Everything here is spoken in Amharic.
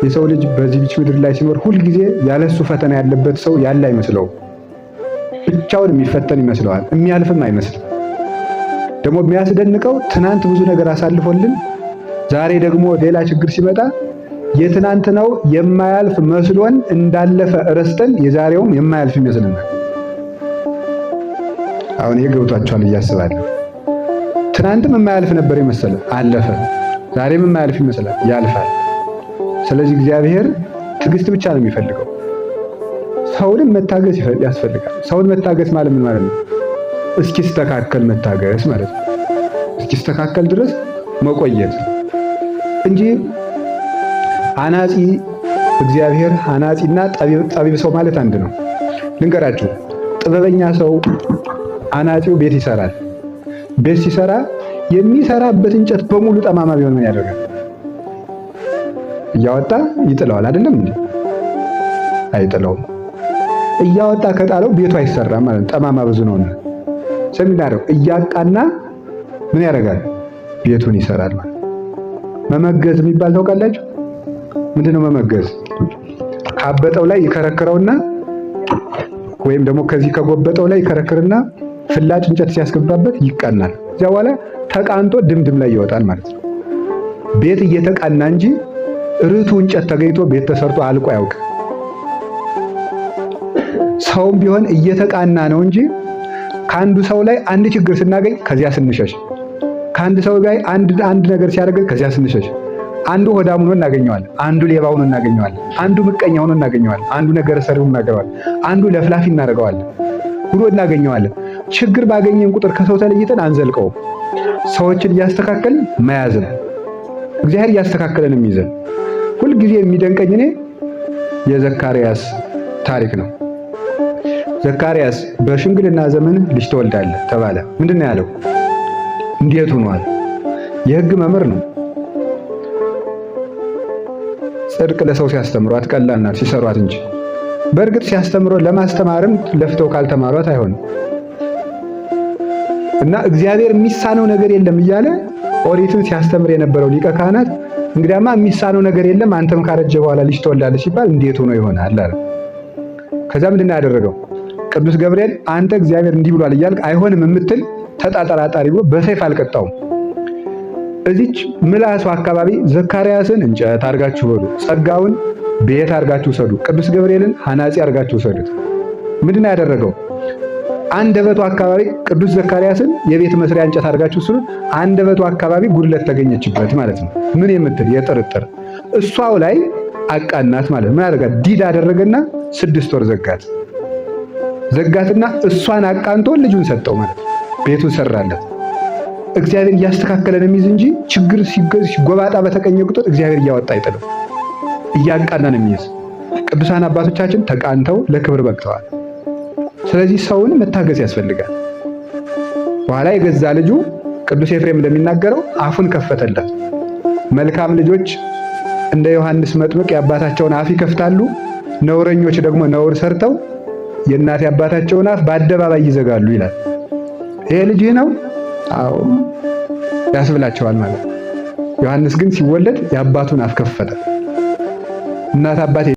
የሰው ልጅ በዚህች ምድር ላይ ሲኖር ሁልጊዜ ያለሱ ፈተና ያለበት ሰው ያለ አይመስለውም። ብቻውን የሚፈተን ይመስለዋል፣ የሚያልፍም አይመስልም። ደግሞ የሚያስደንቀው ትናንት ብዙ ነገር አሳልፎልን ዛሬ ደግሞ ሌላ ችግር ሲመጣ የትናንትናው የማያልፍ መስሎን እንዳለፈ ረስተን የዛሬውም የማያልፍ ይመስልናል። አሁን ይሄ ገብቷችኋል እያስባለሁ። ትናንትም የማያልፍ ነበር የመሰለ አለፈ፣ ዛሬም የማያልፍ ይመስላል ያልፋል። ስለዚህ እግዚአብሔር ትዕግስት ብቻ ነው የሚፈልገው። ሰውንም መታገስ ያስፈልጋል። ሰውን መታገስ ማለት ምን ማለት ነው? እስኪስተካከል መታገስ ማለት ነው። እስኪስተካከል ድረስ መቆየት እንጂ አናጺ እግዚአብሔር አናጺና ጠቢብ ሰው ማለት አንድ ነው። ልንገራችሁ፣ ጥበበኛ ሰው አናጺው ቤት ይሰራል። ቤት ሲሰራ የሚሰራበት እንጨት በሙሉ ጠማማ ቢሆን ምን ያደርጋል? እያወጣ ይጥለዋል። አይደለም እንዴ? አይጥለውም። እያወጣ ከጣለው ቤቱ አይሰራም ማለት ነው። ጠማማ ብዙ ነውና ሰሚናረው እያቃና ምን ያደርጋል? ቤቱን ይሰራል ማለት። መመገዝ የሚባል ታውቃላችሁ? ምንድነው መመገዝ? ካበጠው ላይ ይከረክረውና ወይም ደግሞ ከዚህ ከጎበጠው ላይ ይከረክርና ፍላጭ እንጨት ሲያስገባበት ይቃናል። እዚያ በኋላ ተቃንቶ ድምድም ላይ ይወጣል ማለት ነው። ቤት እየተቃና እንጂ ርቱ እንጨት ተገኝቶ ቤት ተሰርቶ አልቆ አያውቅም። ሰውም ቢሆን እየተቃና ነው እንጂ ከአንዱ ሰው ላይ አንድ ችግር ስናገኝ ከዚያ ስንሸሽ፣ ከአንድ ሰው ጋር አንድ ነገር ሲያደርግ ከዚያ ስንሸሽ፣ አንዱ ሆዳም ሆኖ እናገኘዋለን፣ አንዱ ሌባ ሆኖ እናገኘዋለን፣ አንዱ ምቀኛ ሆኖ እናገኘዋለን፣ አንዱ ነገር ሰሪው እናገኘዋለን፣ አንዱ ለፍላፊ እናደርገዋለን ብሎ እናገኘዋለን። ችግር ባገኘን ቁጥር ከሰው ተለይተን አንዘልቀውም። ሰዎችን እያስተካከልን መያዝ ነው። እግዚአብሔር እያስተካከለን የሚይዘን። ሁልጊዜ የሚደንቀኝ እኔ የዘካርያስ ታሪክ ነው። ዘካርያስ በሽምግልና ዘመን ልጅ ትወልዳለህ ተባለ። ምንድነው ያለው? እንዴት ሆኗል? የሕግ መምህር ነው። ጽድቅ ለሰው ሲያስተምሯት ቀላል ናት ሲሰሯት እንጂ። በእርግጥ ሲያስተምሮ ለማስተማርም ለፍተው ካልተማሯት አይሆንም። እና እግዚአብሔር የሚሳነው ነገር የለም እያለ ኦሪትን ሲያስተምር የነበረው ሊቀ ካህናት እንግዲያማ የሚሳነው ነገር የለም አንተም ካረጀ በኋላ ልጅ ትወልዳለህ ሲባል እንዴት ሆኖ ይሆናል አለ። ከዛ ምንድነው ያደረገው? ቅዱስ ገብርኤል አንተ እግዚአብሔር እንዲህ ብሏል እያልክ አይሆንም የምትል ተጣጣራጣሪ ብሎ በሰይፍ አልቀጣውም። እዚች ምላሱ አካባቢ ዘካርያስን እንጨት አድርጋችሁ በሉ፣ ጸጋውን ቤት አድርጋችሁ ሰዱ፣ ቅዱስ ገብርኤልን ሐናጺ አድርጋችሁ ሰዱት። ምንድነው ያደረገው? አንደበቱ አካባቢ ቅዱስ ዘካርያስን የቤት መስሪያ እንጨት አድርጋችሁ ስሉ፣ አንደበቱ አካባቢ ጉድለት ተገኘችበት ማለት ነው። ምን የምትል የጥርጥር እሷው ላይ አቃናት ማለት ምን ያደርጋት? ዲዳ አደረገና 6 ወር ዘጋትና እሷን አቃንቶ ልጁን ሰጠው ማለት ነው። ቤቱን ሰራለት። እግዚአብሔር እያስተካከለን የሚይዝ እንጂ ችግር ሲጎባጣ በተቀኘ ቁጥር እግዚአብሔር እያወጣ አይጥልም፣ እያቃናን የሚይዝ። ቅዱሳን አባቶቻችን ተቃንተው ለክብር በቅተዋል። ስለዚህ ሰውን መታገስ ያስፈልጋል። በኋላ የገዛ ልጁ ቅዱስ ኤፍሬም እንደሚናገረው አፉን ከፈተለት። መልካም ልጆች እንደ ዮሐንስ መጥምቅ የአባታቸውን አፍ ይከፍታሉ፣ ነውረኞች ደግሞ ነውር ሰርተው የእናት የአባታቸውን አፍ በአደባባይ ይዘጋሉ ይላል። ይሄ ልጅህ ነው? አዎ ያስብላቸዋል ማለት ነው። ዮሐንስ ግን ሲወለድ የአባቱን አፍ ከፈተ። እናት አባቴ